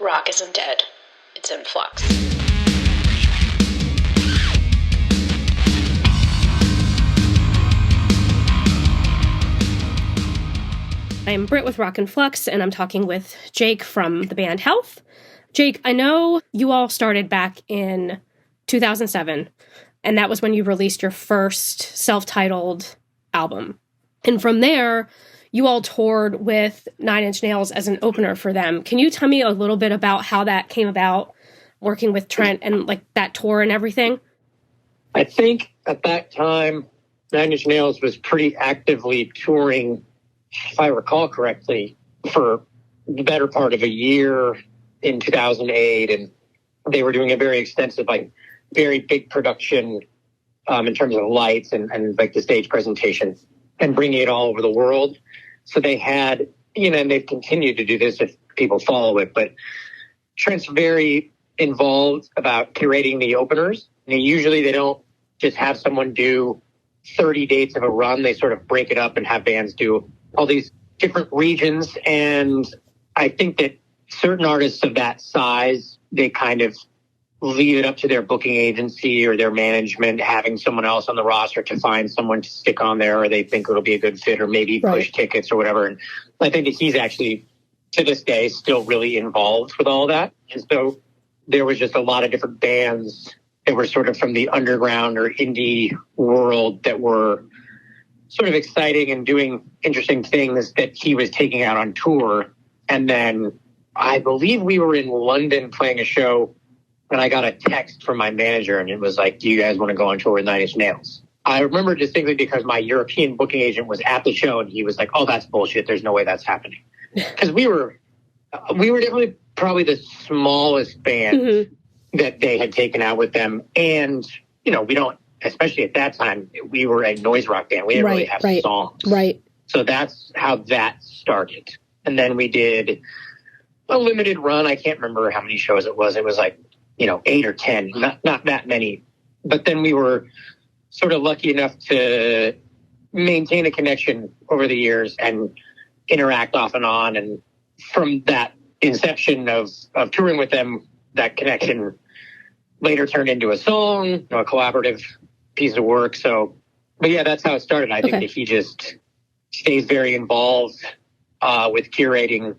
Rock isn't dead. It's in flux. I'm Britt with Rock and Flux, and I'm talking with Jake from the band Health. Jake, I know you all started back in 2007, and that was when you released your first self-titled album. And from there, you all toured with Nine Inch Nails as an opener for them. Can you tell me a little bit about how that came about, working with Trent and like that tour and everything? I think at that time, Nine Inch Nails was pretty actively touring, if I recall correctly, for the better part of a year in 2008. And they were doing a very extensive, very big production in terms of lights and like the stage presentation and bringing it all over the world. So they had, and they've continued to do this if people follow it, but Trent's very involved about curating the openers. And usually they don't just have someone do 30 dates of a run. They sort of break it up and have bands do all these different regions. And I think that certain artists of that size, they kind of leave it up to their booking agency or their management, having someone else on the roster to find someone to stick on there, or they think it'll be a good fit, or maybe push tickets or whatever. And I think that he's actually, to this day, still really involved with all that. And so there was just a lot of different bands that were sort of from the underground or indie world that were sort of exciting and doing interesting things that he was taking out on tour. And then I believe we were in London playing a show, and I got a text from my manager, and it was like, do you guys want to go on tour with Nine Inch Nails? I remember distinctly because my European booking agent was at the show, and he was like, oh, that's bullshit. There's no way that's happening. Because we were definitely probably the smallest band that they had taken out with them. And, we don't, especially at that time, we were a noise rock band. We didn't really have songs. Right. So that's how that started. And then we did a limited run. I can't remember how many shows it was. It was like, 8 or 10, not that many. But then we were sort of lucky enough to maintain a connection over the years and interact off and on. And from that inception of touring with them, that connection later turned into a song, a collaborative piece of work. So, but yeah, that's how it started. I think that he just stays very involved with curating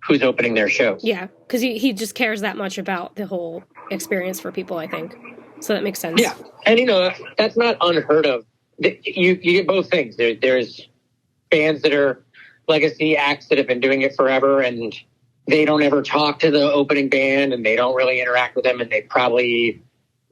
who's opening their shows. Yeah, because he just cares that much about the whole experience for people, I think. So that makes sense. Yeah, and that's not unheard of. You get both things. There's bands that are legacy acts that have been doing it forever, and they don't ever talk to the opening band, and they don't really interact with them, and they probably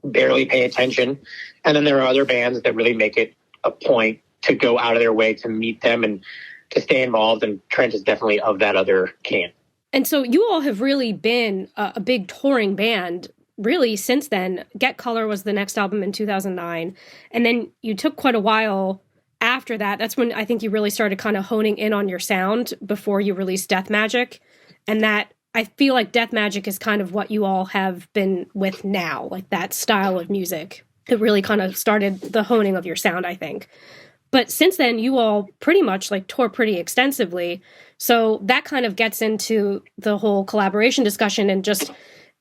barely pay attention. And then there are other bands that really make it a point to go out of their way to meet them and to stay involved, and Trent is definitely of that other camp. And so you all have really been a big touring band, really, since then. Get Color was the next album in 2009. And then you took quite a while after that. That's when I think you really started kind of honing in on your sound before you released Death Magic. And that, I feel like Death Magic is kind of what you all have been with now, like that style of music. It really kind of started the honing of your sound, I think. But since then, you all pretty much tour pretty extensively. So that kind of gets into the whole collaboration discussion and just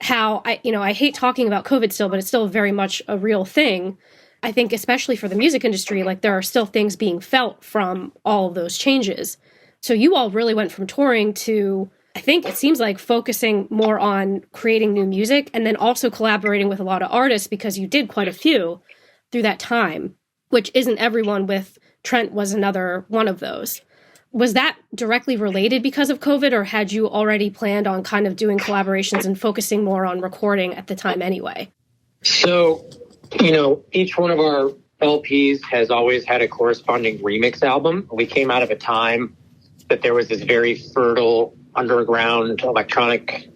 how I hate talking about COVID still, but it's still very much a real thing. I think especially for the music industry, there are still things being felt from all of those changes. So you all really went from touring to, I think it seems like, focusing more on creating new music and then also collaborating with a lot of artists, because you did quite a few through that time, which isn't everyone. With Trent was another one of those. Was that directly related because of COVID, or had you already planned on kind of doing collaborations and focusing more on recording at the time anyway? So, each one of our LPs has always had a corresponding remix album. We came out of a time that there was this very fertile underground electronic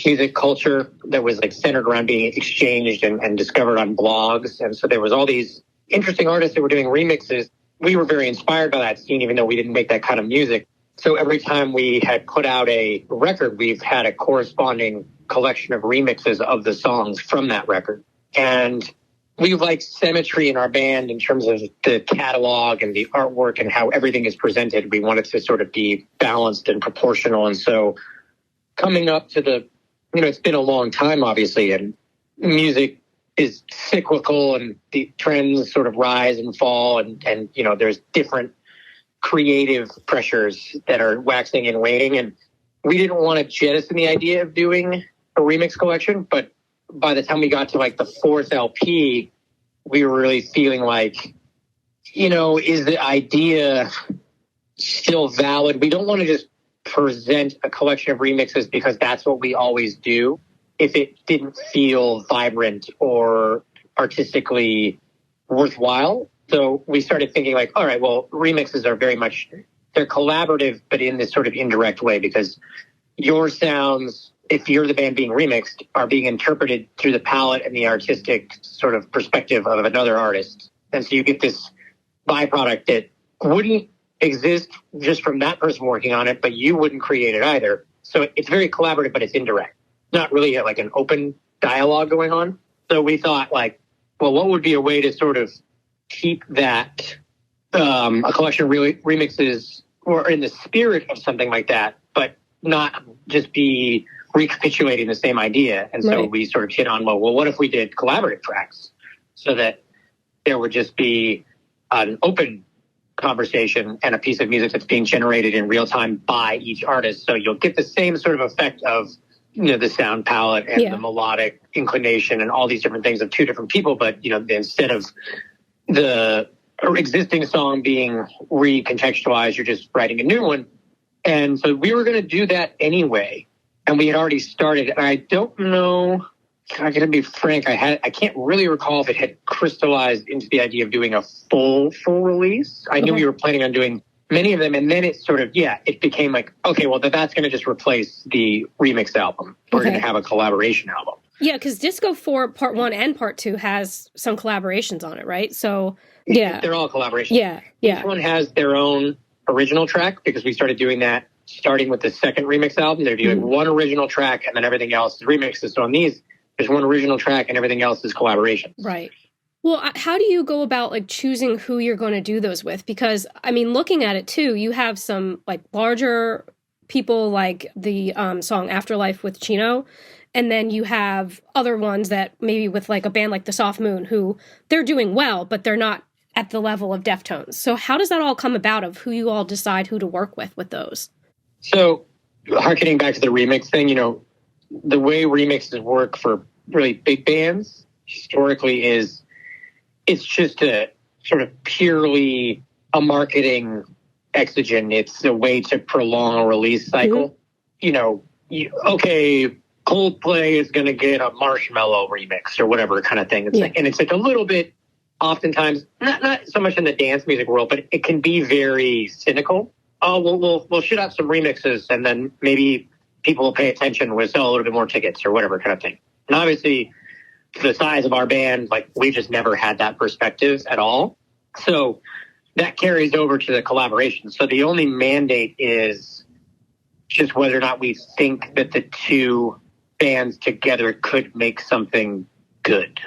music culture that was centered around being exchanged and discovered on blogs. And so there was all these interesting artists that were doing remixes. We were very inspired by that scene, even though we didn't make that kind of music. So every time we had put out a record, we've had a corresponding collection of remixes of the songs from that record. And we like symmetry in our band in terms of the catalog and the artwork and how everything is presented. We wanted to sort of be balanced and proportional. And so coming up to the it's been a long time, obviously, and music is cyclical and the trends sort of rise and fall. And there's different creative pressures that are waxing and waning. And we didn't want to jettison the idea of doing a remix collection. But by the time we got to like the fourth LP, we were really feeling like, is the idea still valid? We don't want to just present a collection of remixes because that's what we always do if it didn't feel vibrant or artistically worthwhile. So we started thinking like, all right, well, remixes are they're collaborative, but in this sort of indirect way, because your sounds, if you're the band being remixed, are being interpreted through the palette and the artistic sort of perspective of another artist. And so you get this byproduct that wouldn't exist just from that person working on it, but you wouldn't create it either. So it's very collaborative, but it's indirect. Not really like an open dialogue going on. So we thought like, well, what would be a way to sort of keep that a collection of remixes or in the spirit of something like that, but not just be recapitulating the same idea. And so we sort of hit on, well, what if we did collaborative tracks so that there would just be an open conversation and a piece of music that's being generated in real time by each artist. So you'll get the same sort of effect of, the sound palette and the melodic inclination and all these different things of two different people. But, instead of the existing song being recontextualized, you're just writing a new one. And so we were going to do that anyway. And we had already started. And I don't know, I'm going to be frank, I can't really recall if it had crystallized into the idea of doing a full release. I knew we were planning on doing many of them. And then it sort of, it became like, okay, well, that's going to just replace the remix album. We're going to have a collaboration album. Yeah, because Disco 4 Part 1 and Part 2 has some collaborations on it, right? So, yeah. They're all collaborations. Yeah. Each one has their own original track because we started doing that starting with the second remix album. They're doing one original track and then everything else is remixes. So on these, there's one original track and everything else is collaboration. Right. Well, how do you go about like choosing who you're going to do those with? Because, I mean, looking at it too, you have some like larger people like the song Afterlife with Chino. And then you have other ones that maybe with like a band like the Soft Moon, who they're doing well, but they're not at the level of Deftones. So how does that all come about of who you all decide who to work with those? So harkening back to the remix thing, the way remixes work for really big bands historically is it's just a sort of purely a marketing exogen. It's a way to prolong a release cycle. Okay, Coldplay is going to get a Marshmello remix or whatever kind of thing. It's like a little bit, oftentimes, not so much in the dance music world, but it can be very cynical. Oh, we'll shoot out some remixes and then maybe people will pay attention. We'll sell a little bit more tickets or whatever kind of thing. And obviously, the size of our band, like we just never had that perspective at all. So that carries over to the collaboration. So the only mandate is just whether or not we think that the two bands together could make something good.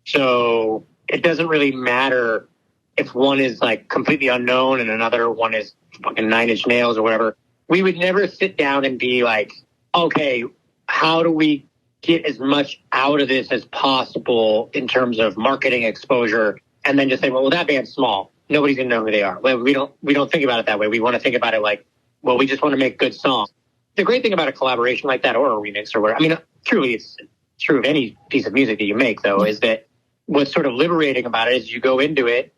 So it doesn't really matter if one is like completely unknown and another one is fucking Nine Inch Nails or whatever. We would never sit down and be like, okay, how do we get as much out of this as possible in terms of marketing exposure, and then just say, well, that band's small. Nobody's gonna know who they are. We don't think about it that way. We want to think about it like, well, we just want to make good songs. The great thing about a collaboration like that or a remix or whatever, I mean, truly it's true of any piece of music that you make, though, is that what's sort of liberating about it is you go into it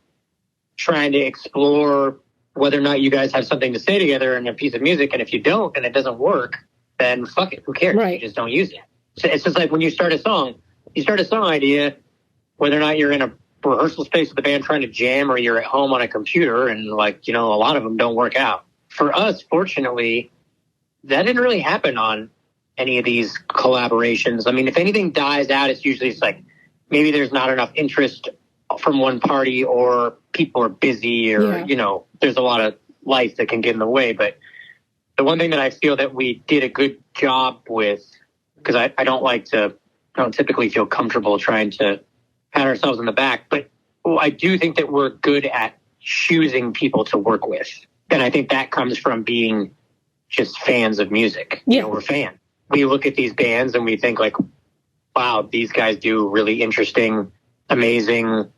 trying to explore whether or not you guys have something to say together in a piece of music, and if you don't and it doesn't work, then fuck it, who cares? Right. You just don't use it. So it's just like when you start a song idea, whether or not you're in a rehearsal space with the band trying to jam or you're at home on a computer, and like, a lot of them don't work out. For us, fortunately, that didn't really happen on any of these collaborations. I mean, if anything dies out, it's like maybe there's not enough interest from one party or people are busy or, there's a lot of life that can get in the way. But the one thing that I feel that we did a good job with, because I don't typically feel comfortable trying to pat ourselves on the back, but I do think that we're good at choosing people to work with. And I think that comes from being just fans of music. Yeah. We're fans. we look at these bands and we think like, wow, these guys do really interesting, amazing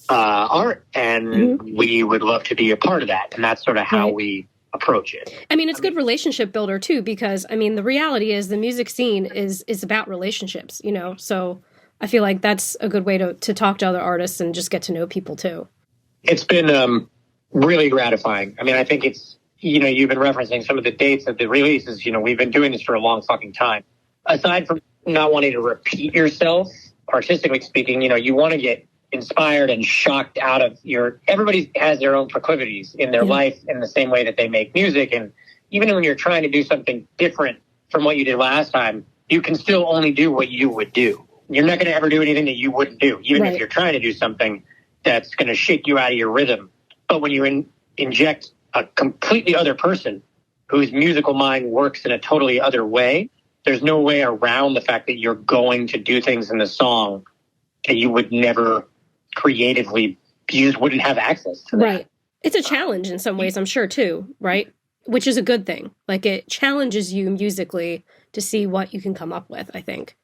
art, and we would love to be a part of that. And that's sort of how we approach it. I mean, it's good relationship builder too, because I mean, the reality is the music scene is about relationships, you know? So I feel like that's a good way to talk to other artists and just get to know people too. It's been really gratifying. I mean, I think it's, you know, you've been referencing some of the dates of the releases. You know, we've been doing this for a long fucking time. Aside from not wanting to repeat yourself, artistically speaking, you know, you want to get inspired and shocked out of everybody has their own proclivities in their life in the same way that they make music. And even when you're trying to do something different from what you did last time, you can still only do what you would do. You're not going to ever do anything that you wouldn't do, even if you're trying to do something that's going to shake you out of your rhythm. But when you inject a completely other person whose musical mind works in a totally other way, there's no way around the fact that you're going to do things in the song that you would never creatively, you just wouldn't have access to that. Right. It's a challenge in some ways, I'm sure, too, right? Which is a good thing. Like, it challenges you musically to see what you can come up with, I think.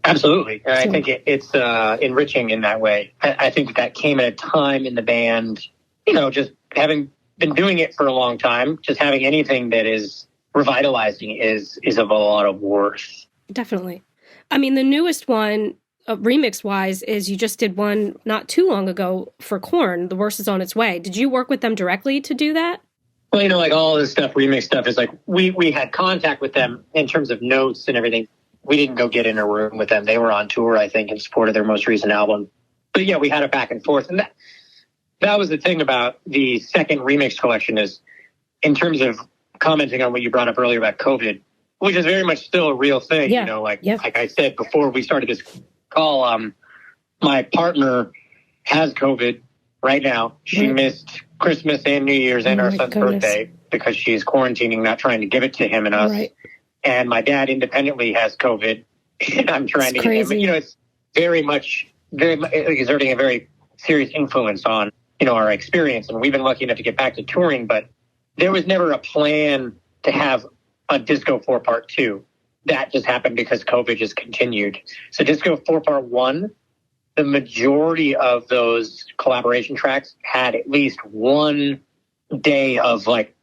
Absolutely. And I think it's enriching in that way. I think that came at a time in the band, you know, just having been doing it for a long time, just having anything that is revitalizing is of a lot of worth. Definitely. I mean, the newest one, remix-wise, is you just did one not too long ago for Korn, The Worst Is On Its Way. Did you work with them directly to do that? Well, you know, like all this stuff, remix stuff, is like we had contact with them in terms of notes and everything. We didn't go get in a room with them. They were on tour, I think, in support of their most recent album. But yeah, we had it back and forth. And that was the thing about the second remix collection is, in terms of commenting on what you brought up earlier about COVID, which is very much still a real thing. You know, like I said before we started this call, my partner has COVID right now. She missed Christmas and New Year's and our son's birthday because she's quarantining, not trying to give it to him and us. And my dad independently has COVID, and I'm trying to get him. You know, it's very much exerting a very serious influence on, you know, our experience. And we've been lucky enough to get back to touring, but there was never a plan to have a Disco 4 Part 2. That just happened because COVID just continued. So Disco 4 Part 1, the majority of those collaboration tracks had at least one day of like,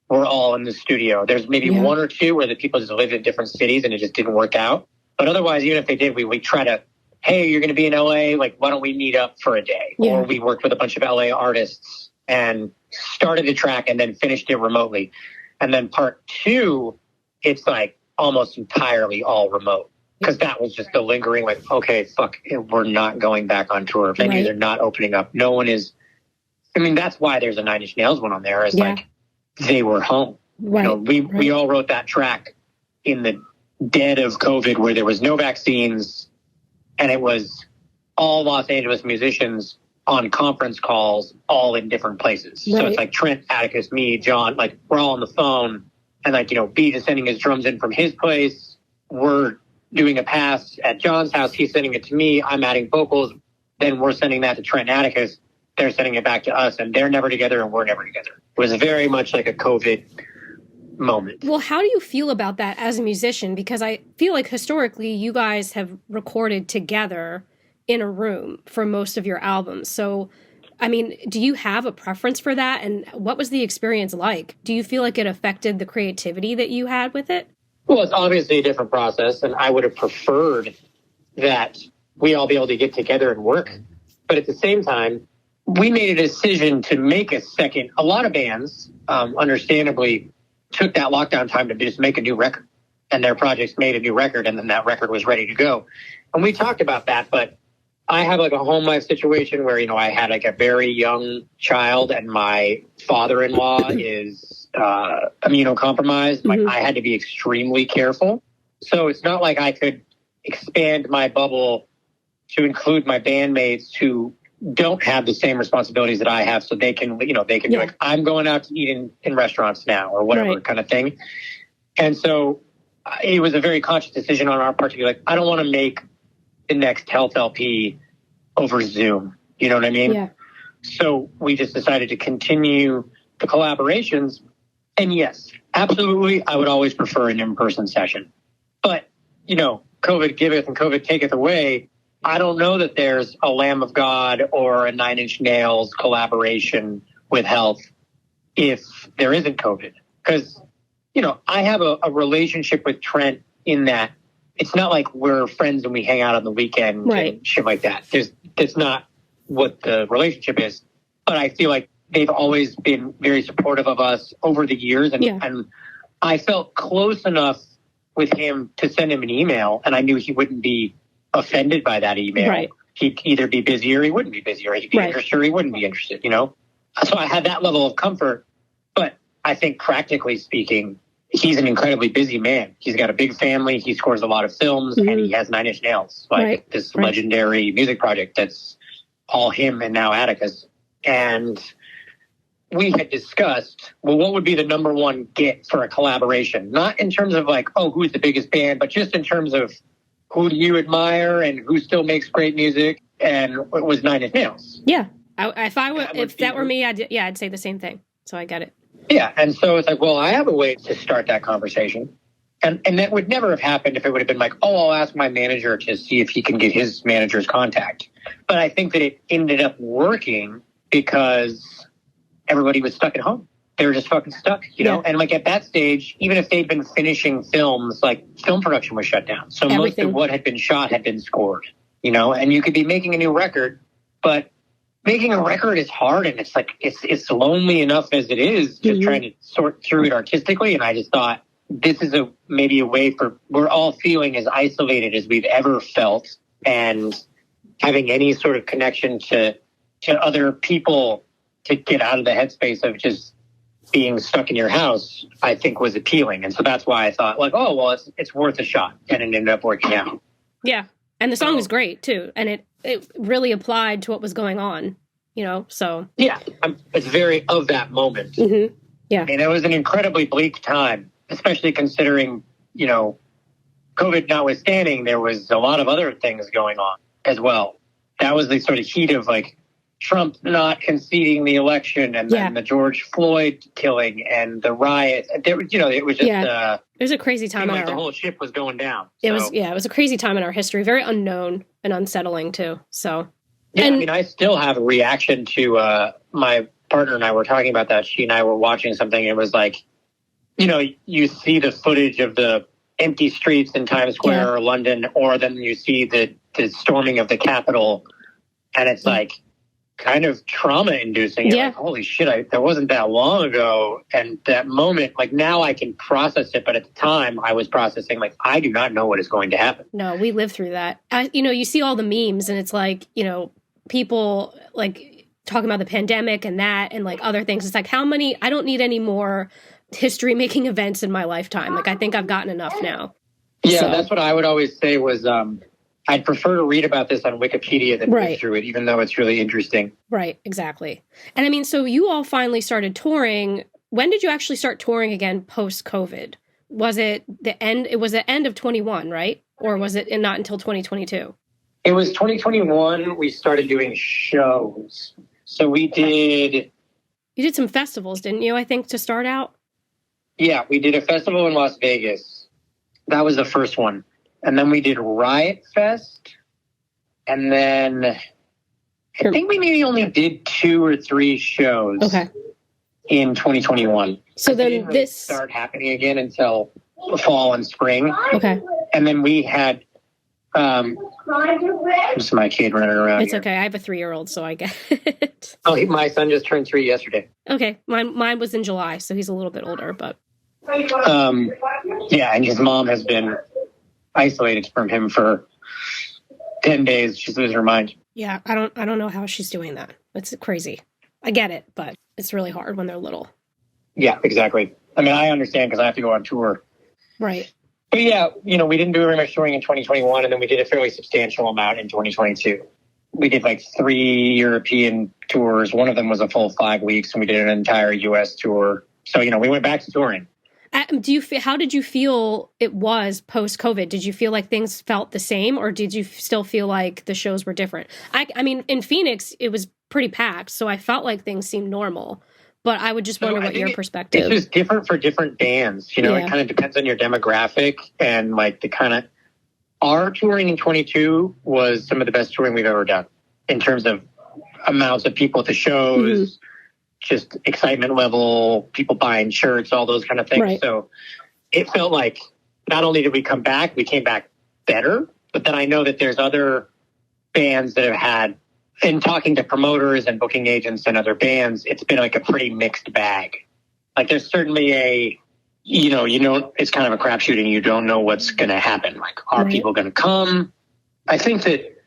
we're all in the studio. There's maybe one or two where the people just lived in different cities and it just didn't work out. But otherwise, even if they did, we try to, hey, you're going to be in LA. Like, why don't we meet up for a day? Or we worked with a bunch of LA artists and started the track and then finished it remotely. And then part 2, it's like almost entirely all remote. Because that was just the lingering, like, okay, fuck, we're not going back on tour. Venues are not opening up. No one is. I mean, that's why there's a Nine Inch Nails one on there. Is like, they were home. You know, we all wrote that track in the dead of COVID where there was no vaccines, and it was all Los Angeles musicians on conference calls, all in different places. So it's like Trent, Atticus, me, John, like we're all on the phone, and like, you know, Beat is sending his drums in from his place. We're doing a pass at John's house. He's sending it to me. I'm adding vocals. Then we're sending that to Trent and Atticus. They're sending it back to us, and they're never together and we're never together. It was very much like a COVID moment. Well, how do you feel about that as a musician? Because I feel like historically you guys have recorded together in a room for most of your albums. So, I mean, do you have a preference for that? And what was the experience like? Do you feel like it affected the creativity that you had with it? Well, it's obviously a different process, and I would have preferred that we all be able to get together and work. But at the same time, we made a decision to make a second. A lot of bands, understandably, took that lockdown time to just make a new record. And their projects made a new record, and then that record was ready to go. And we talked about that, but I have like a home life situation where, you know, I had like a very young child, and my father-in-law is immunocompromised. Like, I had to be extremely careful. So it's not like I could expand my bubble to include my bandmates who don't have the same responsibilities that I have, so they can, you know, they can be like, I'm going out to eat in restaurants now or whatever kind of thing. And so it was a very conscious decision on our part to be like, I don't want to make the next Health LP over Zoom. You know what I mean? Yeah. So we just decided to continue the collaborations. And yes, absolutely, I would always prefer an in-person session. But COVID giveth and COVID taketh away. I don't know that there's a Lamb of God or a Nine Inch Nails collaboration with Health if there isn't COVID. Because, I have a relationship with Trent in that it's not like we're friends and we hang out on the weekend and shit like that. That's not what the relationship is. But I feel like they've always been very supportive of us over the years. And I felt close enough with him to send him an email, and I knew he wouldn't be offended by that email. Right. He'd either be busy or he wouldn't be busy, or he'd be interested or he wouldn't be interested, So I had that level of comfort. But I think practically speaking, he's an incredibly busy man. He's got a big family. He scores a lot of films, and he has Nine Inch Nails, this legendary music project that's all him and now Atticus. And we had discussed, what would be the number one get for a collaboration? Not in terms of who's the biggest band, but just in terms of who do you admire and who still makes great music, and it was Nine Inch Nails. Yeah. If that were me, I'd say the same thing. So I get it. Yeah. And so it's I have a way to start that conversation. And that would never have happened if it would have been I'll ask my manager to see if he can get his manager's contact. But I think that it ended up working because everybody was stuck at home. They were just fucking stuck, know? And at that stage, even if they'd been finishing films, film production was shut down. So most of what had been shot had been scored, and you could be making a new record, but making a record is hard, and it's lonely enough as it is, just trying to sort through it artistically. And I just thought this is maybe a way for, we're all feeling as isolated as we've ever felt, and having any sort of connection to other people to get out of the headspace of just being stuck in your house, I think was appealing. And so that's why I thought it's worth a shot. And it ended up working out. Yeah. And the song is great too. And it really applied to what was going on, so. Yeah. It's very of that moment. Mm-hmm. Yeah. And it was an incredibly bleak time, especially considering, COVID notwithstanding, there was a lot of other things going on as well. That was the sort of heat of Trump not conceding the election, and then the George Floyd killing and the riots. It was just it was a crazy time. The whole ship was going down. It was a crazy time in our history, very unknown and unsettling too. So I still have a reaction to my partner and I were talking about that. She and I were watching something, and it was you see the footage of the empty streets in Times Square or London, or then you see the storming of the Capitol, and it's kind of trauma-inducing. You're holy shit, that wasn't that long ago. And that moment, now I can process it, but at the time I was processing, I do not know what is going to happen. No, we lived through that. You see all the memes, and it's people talking about the pandemic and that, and other things. It's how many, I don't need any more history-making events in my lifetime. I think I've gotten enough now. Yeah, that's what I would always say was, I'd prefer to read about this on Wikipedia than read through it, even though it's really interesting. Right, exactly. And so you all finally started touring. When did you actually start touring again post-COVID? Was it the end? It was the end of 21, right? Or was it not until 2022? It was 2021 we started doing shows. So we did... You did some festivals, didn't you, I think, to start out? Yeah, we did a festival in Las Vegas. That was the first one. And then we did Riot Fest. And then I think we maybe only did 2 or 3 shows in 2021. So then didn't really start happening again until fall and spring. Okay. And then we had just my kid running around. It's okay. I have a 3-year-old, so I get it. My son just turned 3 yesterday. Okay. Mine was in July, so he's a little bit older, but and his mom has been isolated from him for 10 days. She's losing her mind. Yeah, I don't know how she's doing that. It's crazy. I get it, but it's really hard when they're little. Yeah, exactly. I understand because I have to go on tour. Right. But we didn't do very much touring in 2021, and then we did a fairly substantial amount in 2022. We did 3 European tours. One of them was a full 5 weeks, and we did an entire U.S. tour. So, we went back to touring. How did you feel it was post-COVID? Did you feel like things felt the same, or did you still feel like the shows were different? In Phoenix, it was pretty packed, so I felt like things seemed normal. But I would just wonder what your perspective. It's just different for different bands. It kind of depends on your demographic and the kind of our touring in 22 was some of the best touring we've ever done in terms of amounts of people at the shows, just excitement level, people buying shirts, all those kind of things. Right. So it felt like not only did we come back, we came back better, but then I know that there's other bands that have had, in talking to promoters and booking agents and other bands, it's been like a pretty mixed bag. Like there's certainly a, it's kind of a crapshoot and you don't know what's going to happen. Like, are people going to come? I think that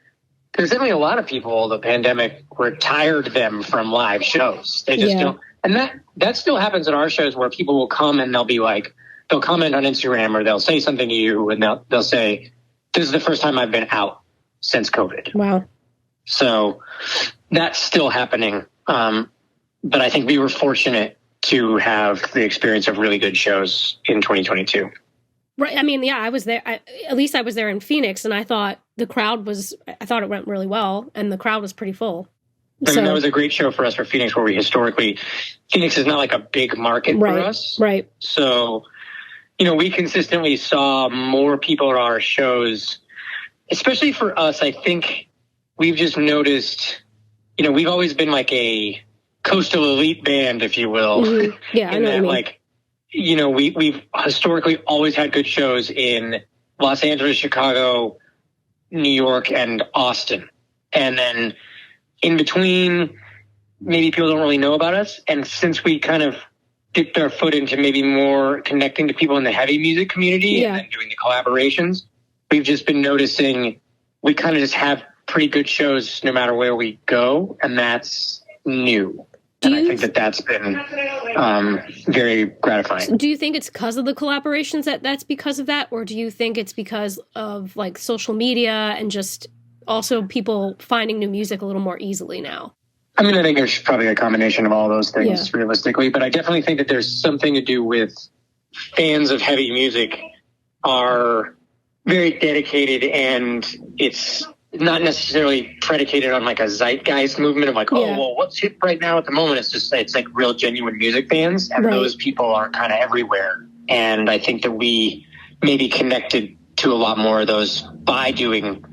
there's definitely a lot of people, the pandemic retired them from live shows. They just don't. And that still happens at our shows where people will come and they'll be like, they'll comment on Instagram or they'll say something to you and they'll say, this is the first time I've been out since COVID. Wow. So that's still happening. But I think we were fortunate to have the experience of really good shows in 2022. Right. I mean, yeah, I was there. At least I was there in Phoenix, and I thought I thought it went really well, and the crowd was pretty full. I mean, that was a great show for us for Phoenix, where Phoenix is not like a big market for us. Right. So, we consistently saw more people at our shows, especially for us. I think we've just noticed, we've always been like a coastal elite band, if you will. Mm-hmm. Yeah, I know what you mean. Like, we've historically always had good shows in Los Angeles, Chicago, New York, and Austin. And then in between, maybe people don't really know about us. And since we kind of dipped our foot into maybe more connecting to people in the heavy music community and then doing the collaborations, we've just been noticing we kind of just have pretty good shows no matter where we go. And that's new. And I think that's been very gratifying. Do you think it's because of the collaborations that's because of that? Or do you think it's because of like social media and just also people finding new music a little more easily now? I mean, I think there's probably a combination of all those things realistically, but I definitely think that there's something to do with fans of heavy music are very dedicated, and it's not necessarily predicated on like a zeitgeist movement of like, well, what's hip right now at the moment? It's like real genuine music fans, and those people are kind of everywhere. And I think that we maybe connected to a lot more of those by doing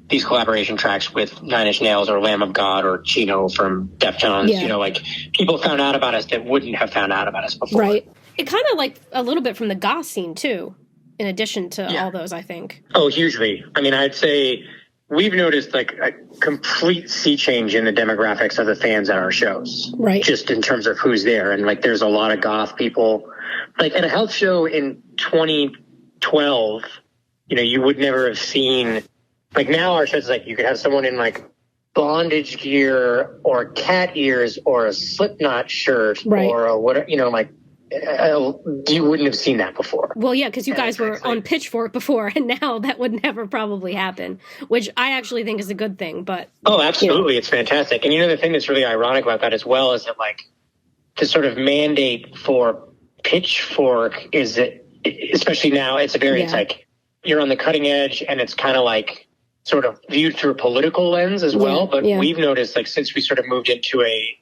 these collaboration tracks with Nine Inch Nails or Lamb of God or Chino from Deftones. Like people found out about us that wouldn't have found out about us before. Right. It kind of like a little bit from the goth scene too, in addition to all those, I think. Oh, hugely. I mean, I'd say we've noticed like a complete sea change in the demographics of the fans at our shows. Right. Just in terms of who's there. And like, there's a lot of goth people. Like at a health show in 2012, you would never have seen, like now our shows, like you could have someone in like bondage gear or cat ears or a Slipknot shirt or a whatever, like you wouldn't have seen that before. Well, yeah, because you guys were on Pitchfork before, and now that would never probably happen, which I actually think is a good thing. But oh, absolutely, it's fantastic. And the thing that's really ironic about that as well is that like the sort of mandate for Pitchfork is that, especially now, it's like you're on the cutting edge, and it's kind of like sort of viewed through a political lens as well. But we've noticed like since we sort of moved into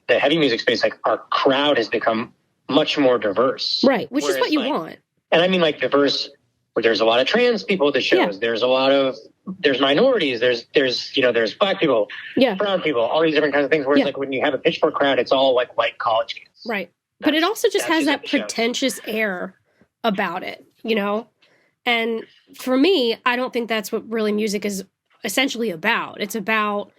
the heavy music space, like our crowd has become much more diverse. Right, which is what you want. And I mean like diverse, where there's a lot of trans people at the shows. Yeah. There's minorities, there's black people, brown people, all these different kinds of things. Whereas like when you have a Pitchfork crowd, it's all like white college kids. Right. But it also just has that pretentious air about it, And for me, I don't think that's what really music is essentially about. It's about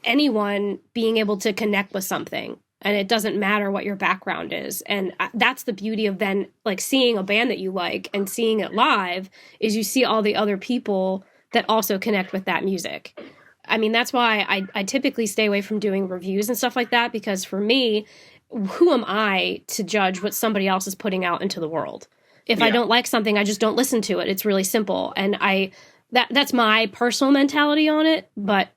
anyone being able to connect with something. And it doesn't matter what your background is. And that's the beauty of then like seeing a band that you like and seeing it live is you see all the other people that also connect with that music. I mean, that's why I typically stay away from doing reviews and stuff like that, because for me, who am I to judge what somebody else is putting out into the world? If I don't like something, I just don't listen to it. It's really simple. And that's my personal mentality on it. But,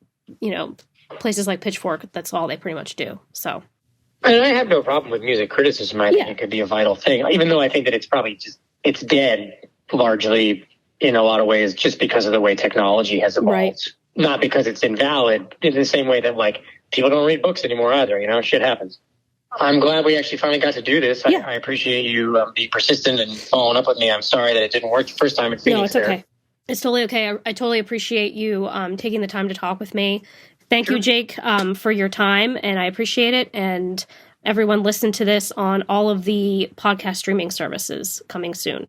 places like Pitchfork, that's all they pretty much do. So. And I have no problem with music criticism. I think it could be a vital thing, even though I think that it's probably it's dead largely in a lot of ways just because of the way technology has evolved. Right. Not because it's invalid in the same way that like people don't read books anymore either. Shit happens. I'm glad we actually finally got to do this. I appreciate you being persistent and following up with me. I'm sorry that it didn't work the first time at Phoenix. No, it's okay. It's totally okay. I totally appreciate you taking the time to talk with me. Thank you, Jake, for your time, and I appreciate it. And everyone, listen to this on all of the podcast streaming services coming soon.